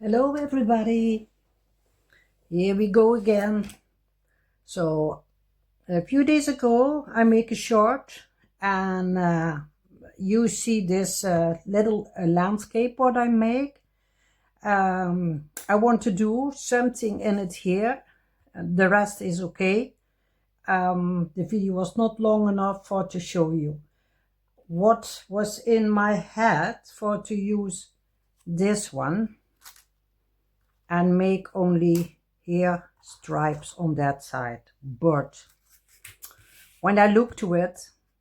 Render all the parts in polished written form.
Hello everybody, here we go again. So a few days ago I make a short and you see this little landscape what I make. I want to do something in it here, the rest is okay. The video was not long enough for to show you what was in my head for to use this one and make only here stripes on that side. But when I look to it,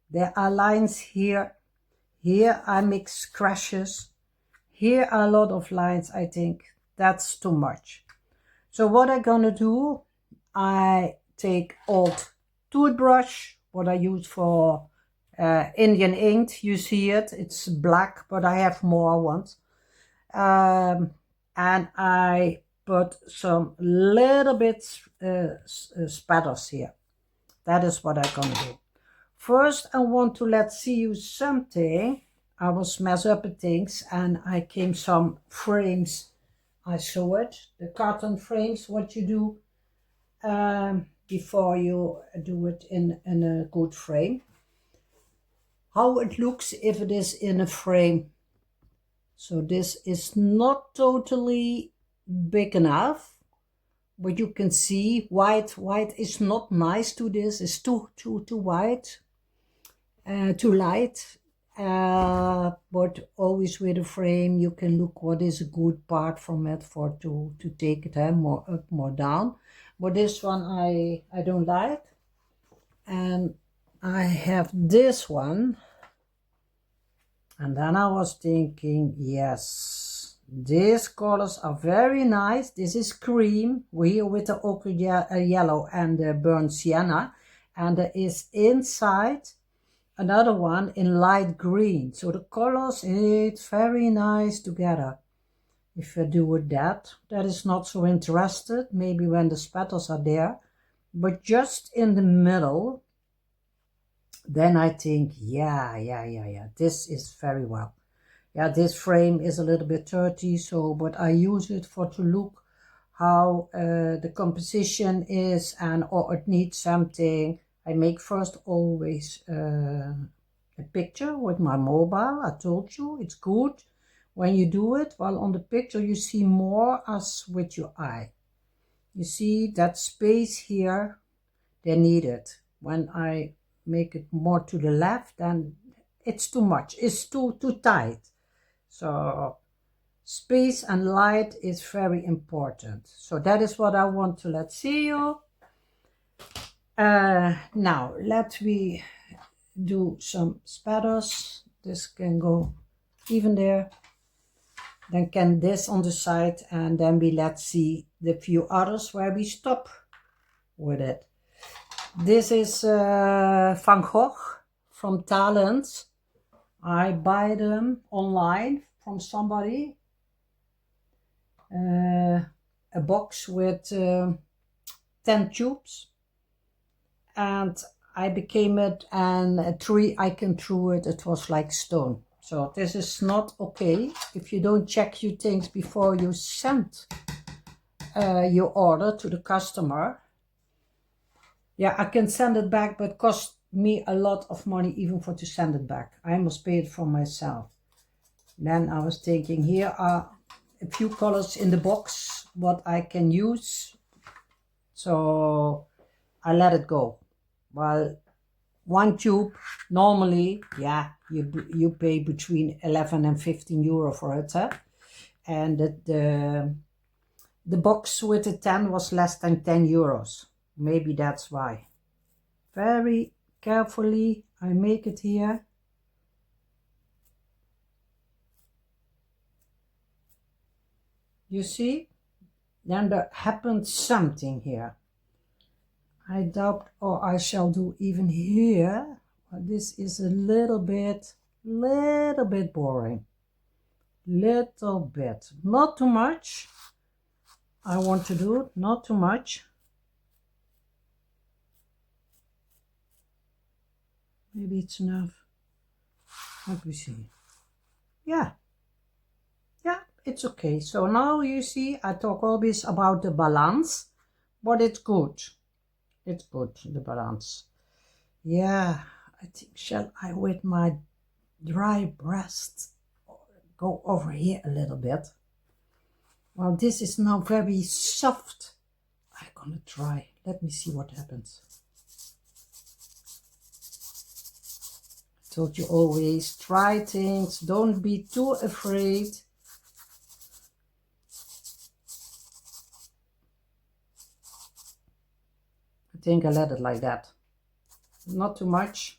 there are lines here. Here I mix crashes. Here are a lot of lines. I think that's too much. So what I'm gonna do, I take old toothbrush, what I use for Indian ink. You see it, it's black, but I have more ones. And I put some little bit spatters here. That is what I'm gonna do. First, I want to see you something. I was mess up at things and I came some frames. I saw it, the carton frames, what you do before you do it in a good frame. How it looks if it is in a frame. So this is not totally big enough, but you can see white is not nice to this. It's too white, too light. But always with a frame you can look what is a good part from it for to take it more up, more down. But this one I don't like. And I have this one. And then I was thinking, yes, these colors are very nice. This is cream, here with the ochre yellow and the burnt sienna. And there is inside another one in light green. So the colors, it's very nice together. If I do with that is not so interested. Maybe when the spatters are there. But just in the middle, then I think, yeah, this is very well. Yeah, this frame is a little bit dirty, so, but I use it for to look how the composition is, and or it needs something. I make first always a picture with my mobile. I told you, it's good when you do it, while on the picture you see more as with your eye. You see that space here, they need it. When I make it more to the left, then it's too much, it's too tight. So space and light is very important. So that is what I want to see you. Now let me do some spatters. This can go even there. Then can this on the side, and then we let's see the few others where we stop with it. This is Van Gogh from Talent. I buy them online from somebody. A box with 10 tubes. And I became it, and a tree I can throw it. It was like stone. So this is not okay if you don't check your things before you send your order to the customer. Yeah, I can send it back, but it costs me a lot of money even for to send it back. I must pay it for myself. Then I was thinking, here are a few colors in the box what I can use. So I let it go. Well, one tube normally, yeah, you pay between 11 and 15 euro for it, huh? And the box with the 10 was less than 10 euros. Maybe that's why. Very carefully I make it here. You see? Then there happened something here. I doubt, or I shall do even here. This is a little bit boring. Little bit, not too much. I want to do it, not too much. Maybe it's enough. Let me see. Yeah, it's okay. So now you see, I talk always about the balance, but it's good. It's good, the balance. Yeah, I think, shall I with my dry breast go over here a little bit? Well, this is now very soft. I'm gonna try. Let me see what happens. I told you always, try things. Don't be too afraid. I think I let it like that. Not too much.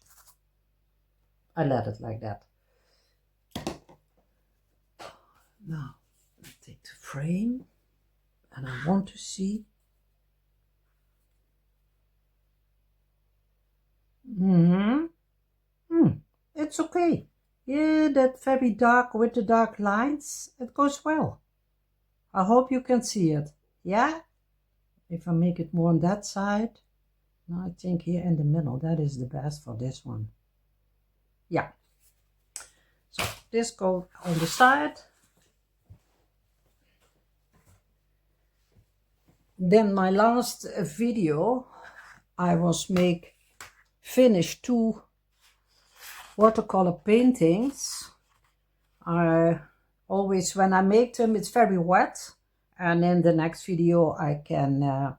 I let it like that. Now, I take the frame and I want to see. It's okay. Yeah, that very dark with the dark lines, it goes well. I hope you can see it. Yeah? If I make it more on that side. No, I think here in the middle, that is the best for this one. Yeah. So this goes on the side. Then my last video, I was finish 2 watercolor paintings. Always when I make them, it's very wet, and in the next video I can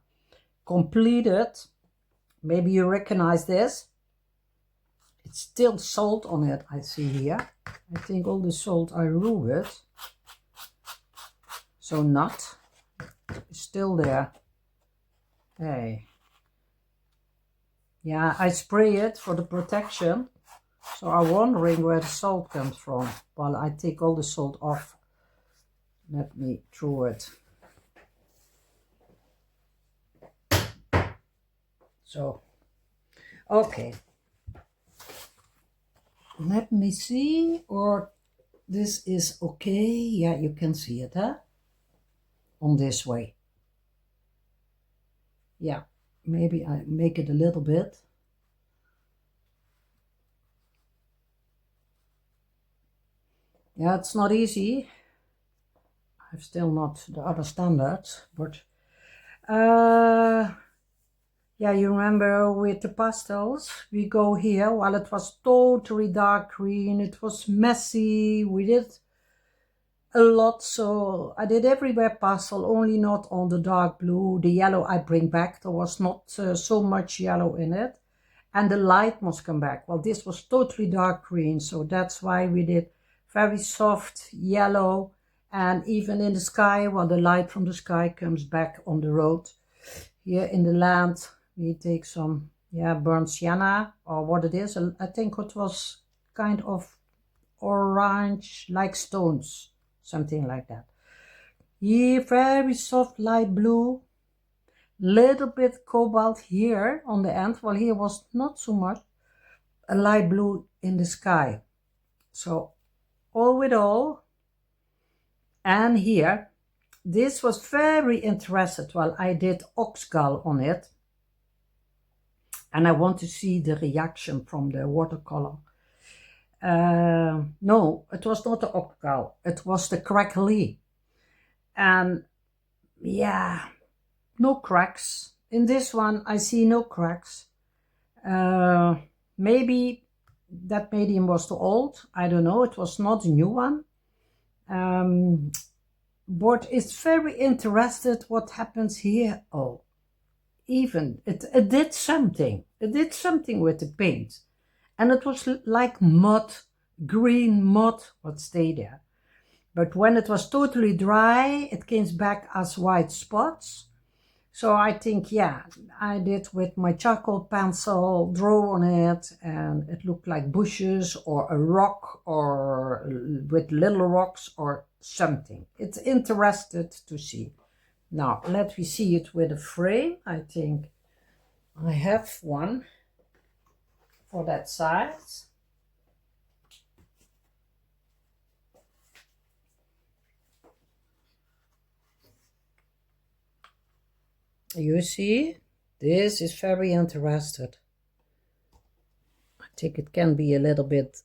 complete it. Maybe you recognize this. It's still salt on it, I see here. I think all the salt I removed it. So not. It's still there. Hey. Yeah, I spray it for the protection. So I'm wondering where the salt comes from. Well, I take all the salt off. Let me throw it. So, okay. Let me see, or this is okay. Yeah, you can see it, huh? On this way. Yeah, maybe I make it a little bit. Yeah, it's not easy. I've still not the other standards, but yeah, you remember with the pastels, we go here, while it was totally dark green, it was messy, we did a lot, so I did everywhere pastel, only not on the dark blue. The yellow I bring back, there was not so much yellow in it, and the light must come back. Well, this was totally dark green, so that's why we did very soft yellow, and even in the sky, while the light from the sky comes back on the road. Here in the land, we take some, yeah, burnt sienna, or what it is. I think it was kind of orange, like stones, something like that. Here, very soft light blue, little bit cobalt here on the end. Well, here was not so much, a light blue in the sky. So all with all, and here, this was very interested. Well, I did oxgall on it, and I want to see the reaction from the watercolor. No, it was not the oxgall, it was the crackly. And yeah, no cracks. In this one, I see no cracks. Maybe that medium was too old. I don't know. It was not a new one. But it's very interested what happens here. Oh, even it did something. It did something with the paint. And it was like mud, green mud, what stayed there. But when it was totally dry, it came back as white spots. So I think, yeah, I did with my charcoal pencil, draw on it, and it looked like bushes or a rock or with little rocks or something. It's interested to see. Now, let me see it with a frame. I think I have one for that size. You see, this is very interested. I think it can be a little bit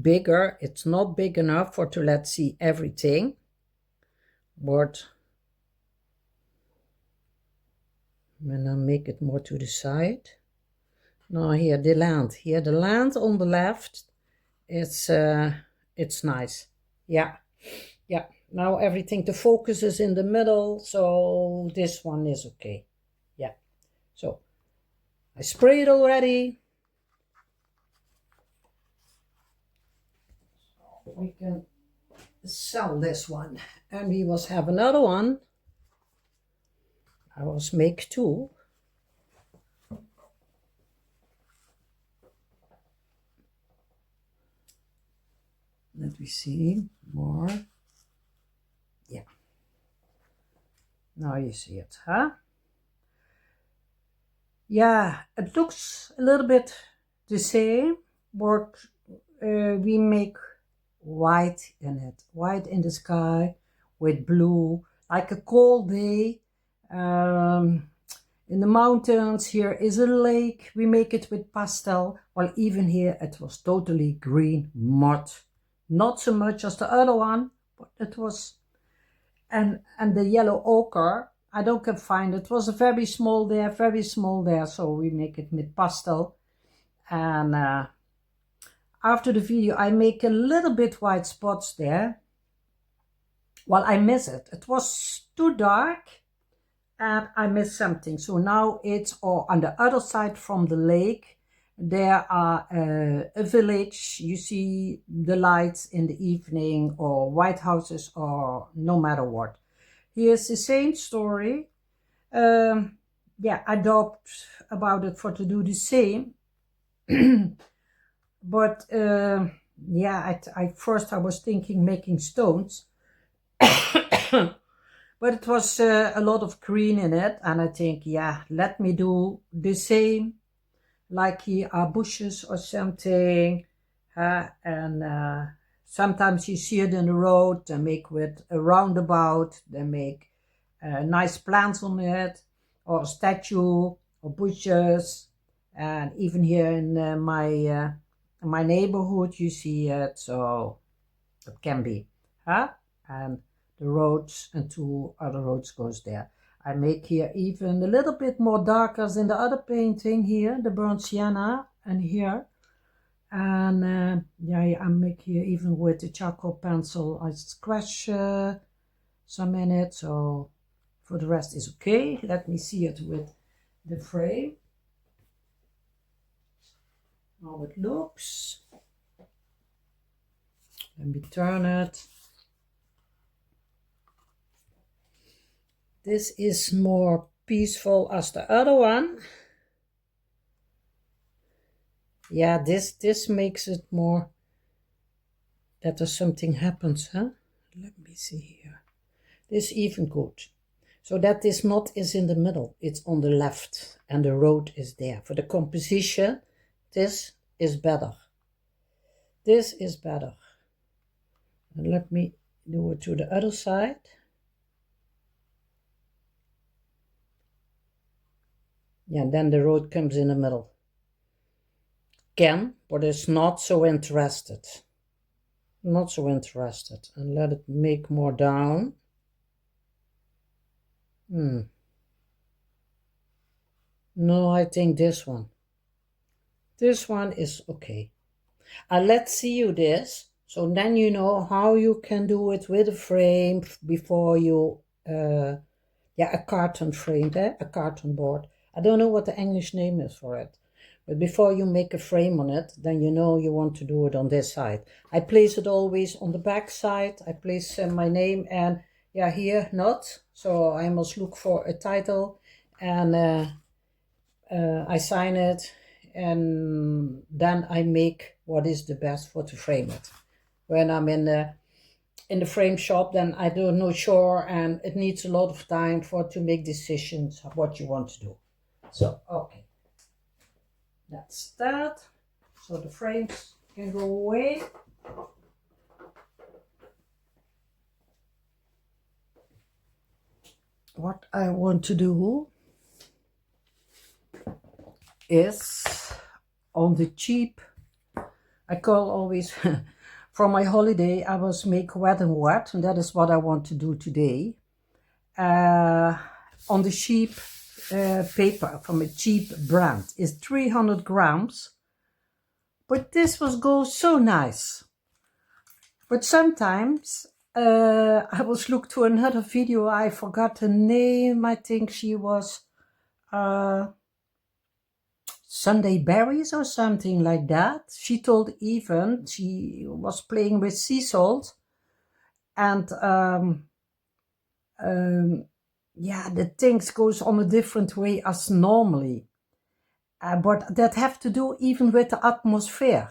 bigger. It's not big enough for to let see everything. board. And then make it more to the side. Now here the land on the left, it's nice. Yeah. Now everything, the focus is in the middle, so this one is okay. Yeah. So I spray it already. We can sell this one, and we will have another one. I will make two. Let me see more. Yeah. Now you see it, huh? Yeah, it looks a little bit the same, but we make white in it. White in the sky with blue, like a cold day. In the mountains, here is a lake. We make it with pastel. Well, even here it was totally green mud. Not so much as the other one, but it was, and the yellow ochre, I don't can find it. It was a very small there, so we make it with pastel. And after the video, I make a little bit white spots there. Well, I miss it. It was too dark, and I missed something. So now it's on the other side from the lake. There are a village. You see the lights in the evening, or white houses, or no matter what. Here's the same story. Yeah, I doubt about it for to do the same. But yeah, first I was thinking making stones. But it was a lot of green in it, and I think, yeah, let me do the same, like here are bushes or something, and sometimes you see it in the road. They make with a roundabout, they make nice plants on it, or a statue, or bushes, and even here in my neighborhood you see it, so it can be, and the roads and two other roads goes there. I make here even a little bit more darker than the other painting here, the burnt sienna, and here. And yeah, I make here even with the charcoal pencil, I scratch some in it, so for the rest is okay. Let me see it with the frame, how it looks. Let me turn it. This is more peaceful as the other one. Yeah, this makes it more that there's something happens, huh? Let me see here. This even good. So that this knot is in the middle. It's on the left and the road is there. For the composition, this is better. This is better. And let me do it to the other side. Yeah, then the road comes in the middle. Can, but it's not so interested. Not so interested. And let it make more down. No, I think this one. This one is okay. Let's see you this. So then you know how you can do it with a frame before you, yeah, a carton frame, a carton board. I don't know what the English name is for it. But before you make a frame on it, then you know you want to do it on this side. I place it always on the back side. I place my name and, yeah, here, not. So I must look for a title, and I sign it, and then I make what is the best for to frame it. When I'm in the frame shop, then I don't know sure, and it needs a lot of time for to make decisions of what you want to do. So okay, that's that. So the frames can go away. What I want to do is on the cheap, I call always For my holiday, I was make wet and wet, and that is what I want to do today. On the cheap paper from a cheap brand is 300 grams, but this was go so nice. But sometimes I was look to another video. I forgot the name. I think she was Sunday Berries or something like that. She told even she was playing with sea salt, and yeah, the things goes on a different way as normally. But that have to do even with the atmosphere.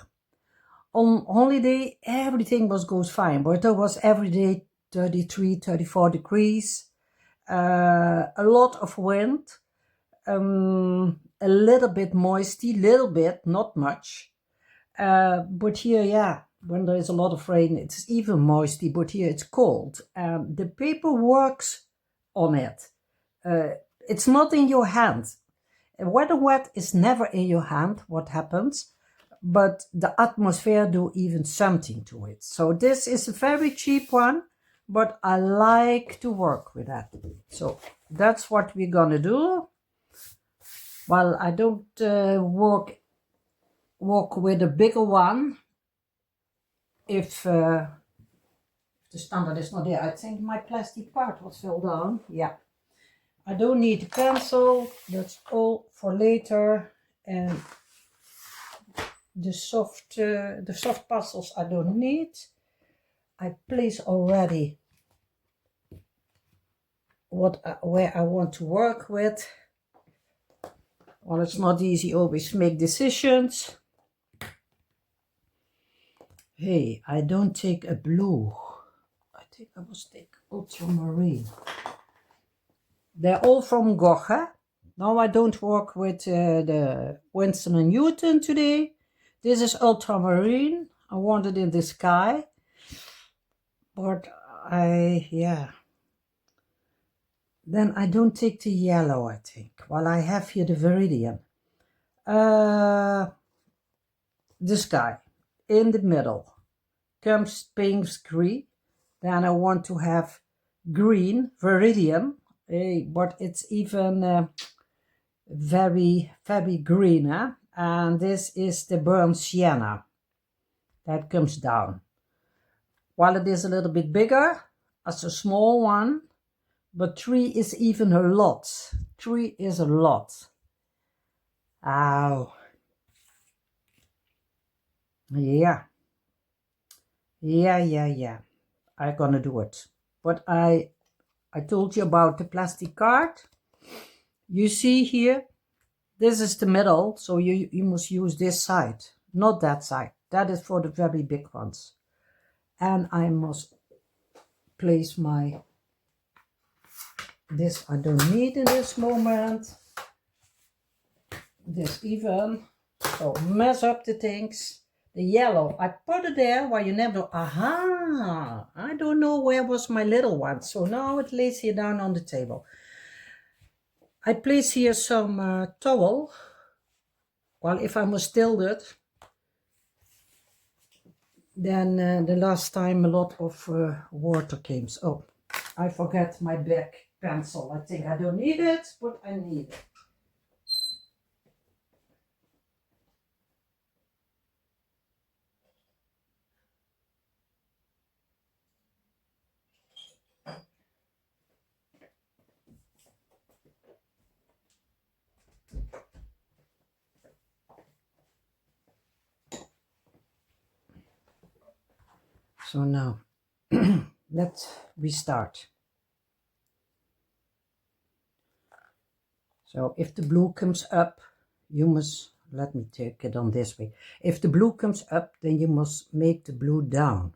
On holiday, everything goes fine, but there was every day 33, 34 degrees, a lot of wind, a little bit moisty, little bit, not much. But here, yeah, when there is a lot of rain, it's even moisty, but here it's cold. The paper works on it. It's not in your hand. Wet and wet is never in your hand, what happens, but the atmosphere do even something to it. So this is a very cheap one, but I like to work with that. So that's what we're gonna do. Well, I don't work with a bigger one if the standard is not there. I think my plastic part was fell down. Yeah. I don't need a pencil, that's all for later. And the soft puzzles I don't need. I place already where I want to work with. Well, it's not easy always make decisions. Hey, I don't take a blue. I think I must take ultramarine. They're all from Gogh. No, I don't work with the Winston & Newton today. This is ultramarine. I want it in the sky. But then I don't take the yellow, I think. Well, I have here the Viridian. The sky. In the middle comes Pink's green. Then I want to have green, Viridian. But it's even very, very green. And this is the burnt sienna. That comes down. While it is a little bit bigger, as a small one, but 3 is even a lot. 3 is a lot. Ow. Yeah. Yeah. I'm gonna do it. But I told you about the plastic card. You see here, this is the middle, so you must use this side, not that side. That is for the very big ones. And I must place this I don't need in this moment. This even, so mess up the things. The yellow, I put it there while you never, aha, I don't know where was my little one. So now it lays here down on the table. I place here some towel. Well, if I must tilt it, then the last time a lot of water came. Oh, I forgot my black pencil. I think I don't need it, but I need it. So now, let's restart. So if the blue comes up, you must, let me take it on this way. If the blue comes up, then you must make the blue down.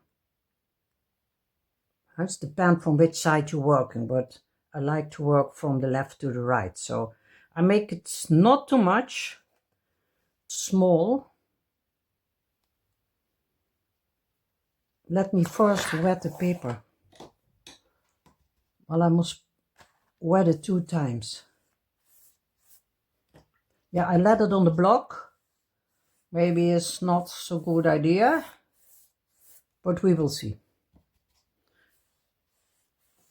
It depends from which side you're working, but I like to work from the left to the right. So I make it not too much, small. Let me first wet the paper. Well, I must wet it 2 times. Yeah, I let it on the block. Maybe it's not so good idea. but we will see.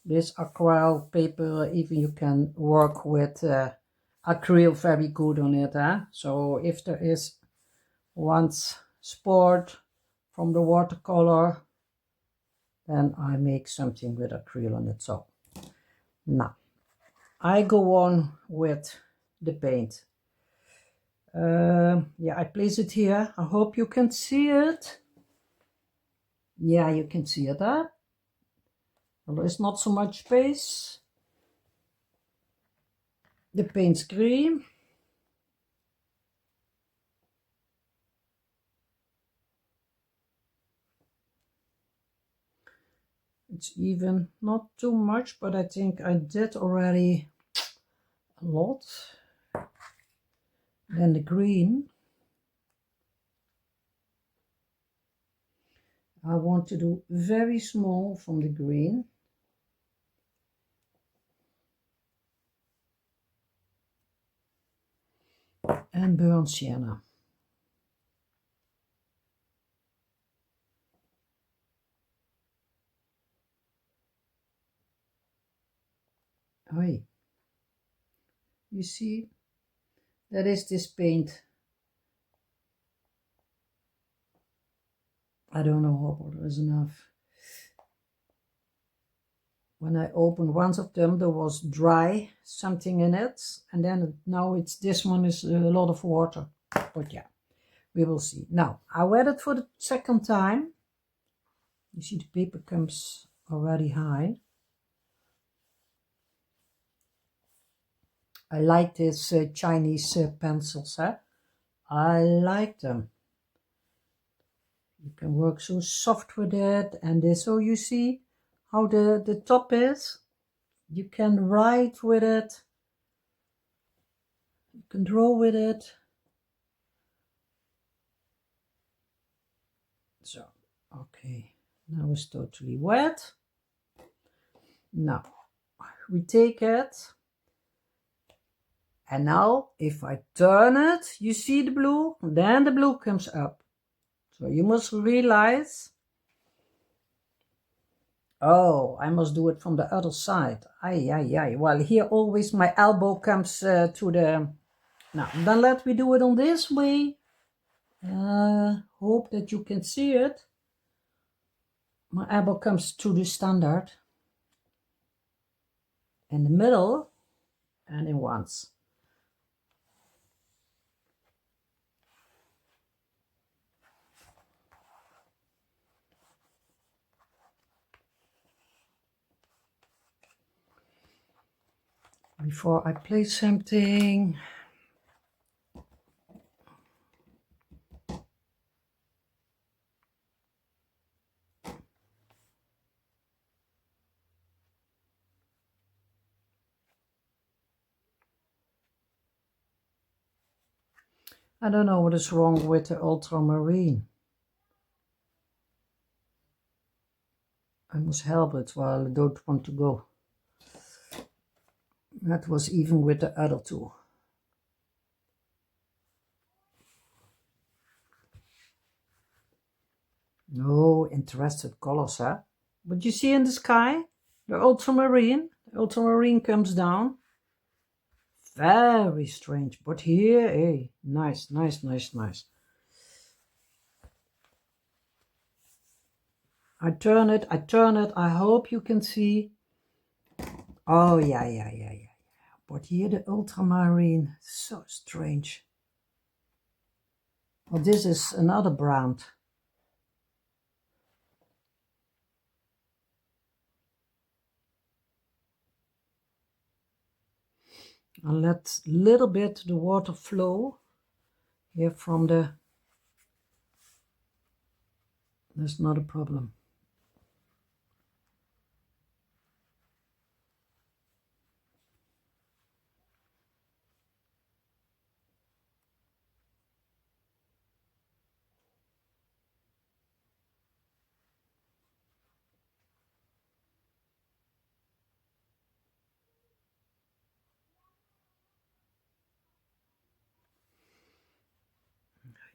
This acrylic paper, even you can work with acrylic very good on it. So if there is once sport from the watercolor, then I make something with acrylic on it. So now I go on with the paint. Yeah, I place it here. I hope you can see it. Yeah, you can see it, huh? Well, there's not so much space. The paint's green. It's even not too much, but I think I did already a lot. Then the green. I want to do very small from the green. And burnt sienna. Oi. You see, that is this paint. I don't know how there is enough. When I opened one of them, there was dry something in it, and then now it's this one is a lot of water. But yeah, we will see. Now I wet it for the second time. You see the paper comes already high. I like these Chinese pencils. I like them. You can work so soft with it, and this, so you see how the top is. You can write with it. You can draw with it. So, okay, now it's totally wet. Now we take it, and now if I turn it, you see the blue, then the blue comes up. So you must realize, oh, I must do it from the other side. Ay, ay, ay. Well, here always my elbow comes to the... Now, then let me do it on this way. Hope that you can see it. My elbow comes to the standard. In the middle and in once. Before I place something, I don't know what is wrong with the ultramarine. I must help it while I don't want to go. That was even with the other two. No interested colors, huh? But you see in the sky, the ultramarine comes down. Very strange, but here, hey, nice, nice, nice, nice. I turn it, I hope you can see. Oh, yeah. But here the ultramarine, so strange. Well, this is another brand. I'll let a little bit the water flow here from the... That's not a problem.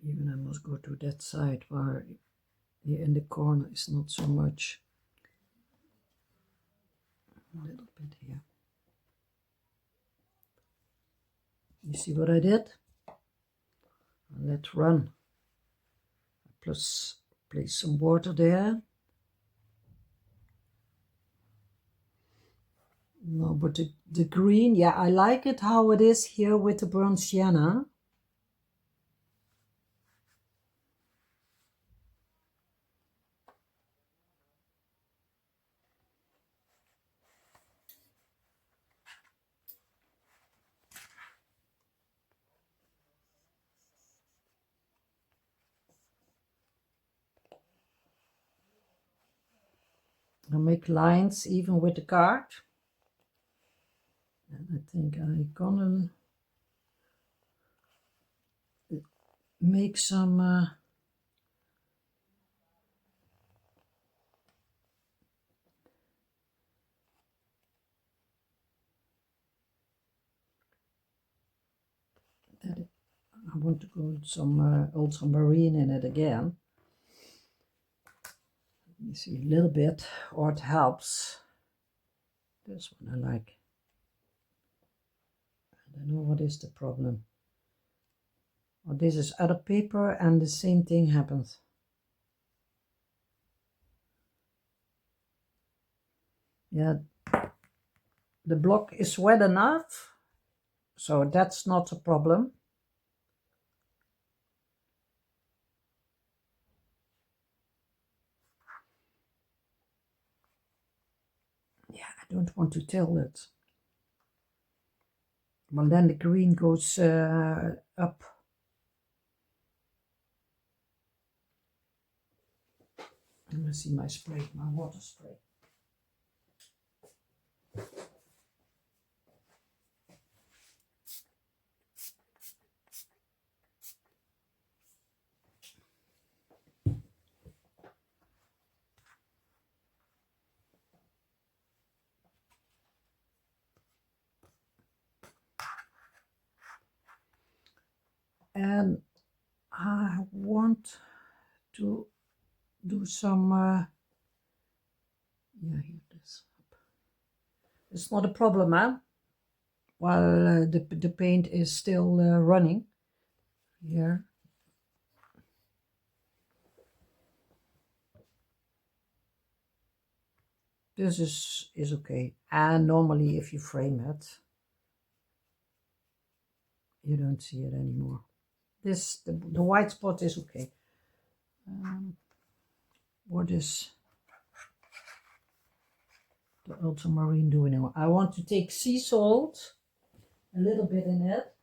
Even I must go to that side where Here in the corner is not so much. A little bit here. You see what I did? Let's run. Plus, place some water there. No, but the green, yeah, I like it how it is here with the burnt sienna. I make lines even with the card. And I think I'm gonna make some I want to go some ultramarine in it again. You see a little bit, or it helps. This one I like. I don't know what is the problem. Well, this is other paper and the same thing happens. Yeah, the block is wet enough, so that's not a problem. Yeah, I don't want to tell it. Well, then the green goes up. Let me see my spray, my water spray. And I want to do some, yeah, here it is. It's not a problem, huh? While the paint is still running here. This is okay. And normally if you frame it, you don't see it anymore. The white spot is okay. What is the ultramarine doing now? I want to take sea salt, a little bit in it.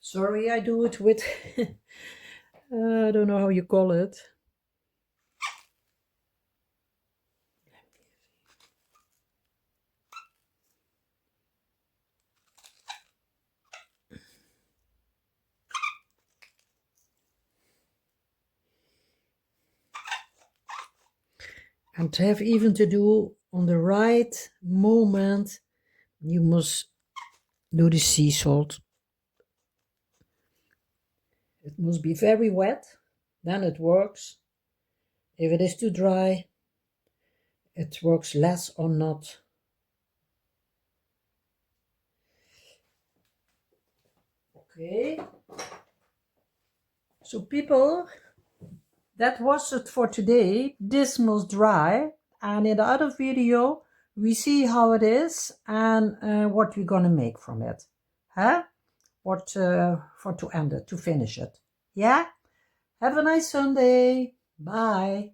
Sorry, I do it with, I don't know how you call it. And to have even to do on the right moment, you must do the sea salt. It must be very wet, then it works. If it is too dry, it works less or not. Okay. So people, that was it for today. This must dry. And in the other video, we see how it is and what we're gonna make from it. Huh? What for to end it, to finish it. Yeah? Have a nice Sunday. Bye.